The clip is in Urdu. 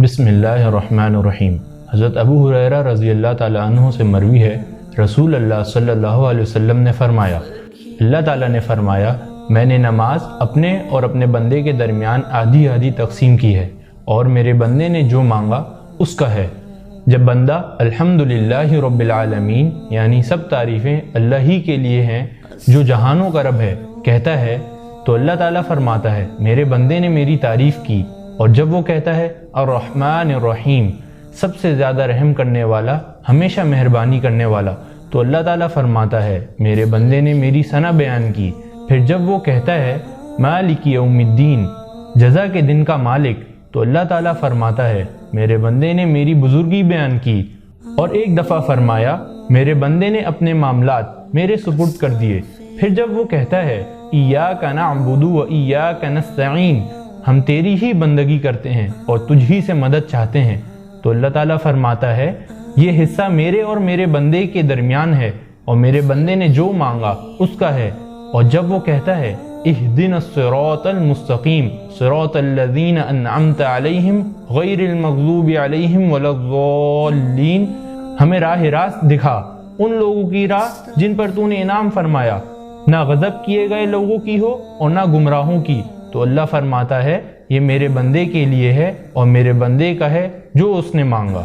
بسم اللہ الرحمن الرحیم۔ حضرت ابو ہریرہ رضی اللہ تعالیٰ عنہ سے مروی ہے، رسول اللہ صلی اللہ علیہ وسلم نے فرمایا، اللہ تعالیٰ نے فرمایا، میں نے نماز اپنے اور اپنے بندے کے درمیان آدھی آدھی تقسیم کی ہے، اور میرے بندے نے جو مانگا اس کا ہے۔ جب بندہ الحمدللہ رب العالمین یعنی سب تعریفیں اللہ ہی کے لیے ہیں جو جہانوں کا رب ہے کہتا ہے، تو اللہ تعالیٰ فرماتا ہے میرے بندے نے میری تعریف کی۔ اور جب وہ کہتا ہے الرحمن الرحیم سب سے زیادہ رحم کرنے والا، ہمیشہ مہربانی کرنے والا، تو اللہ تعالیٰ فرماتا ہے میرے بندے نے میری ثنا بیان کی۔ پھر جب وہ کہتا ہے مالک یوم الدین جزا کے دن کا مالک، تو اللہ تعالیٰ فرماتا ہے میرے بندے نے میری بزرگی بیان کی۔ اور ایک دفعہ فرمایا میرے بندے نے اپنے معاملات میرے سپرد کر دیے۔ پھر جب وہ کہتا ہے ایاک نعبد و ایاک نستعین ہم تیری ہی بندگی کرتے ہیں اور تجھ ہی سے مدد چاہتے ہیں، تو اللہ تعالیٰ فرماتا ہے یہ حصہ میرے اور میرے بندے کے درمیان ہے، اور میرے بندے نے جو مانگا اس کا ہے۔ اور جب وہ کہتا ہے اہدنا الصراط المستقیم صراط الذین انعمت علیہم غیر المغضوب علیہم ولا الضالین ہمیں راہ راست دکھا، ان لوگوں کی راہ جن پر تو نے انعام فرمایا، نہ غضب کیے گئے لوگوں کی ہو اور نہ گمراہوں کی، تو اللہ فرماتا ہے یہ میرے بندے کے لیے ہے اور میرے بندے کا ہے جو اس نے مانگا۔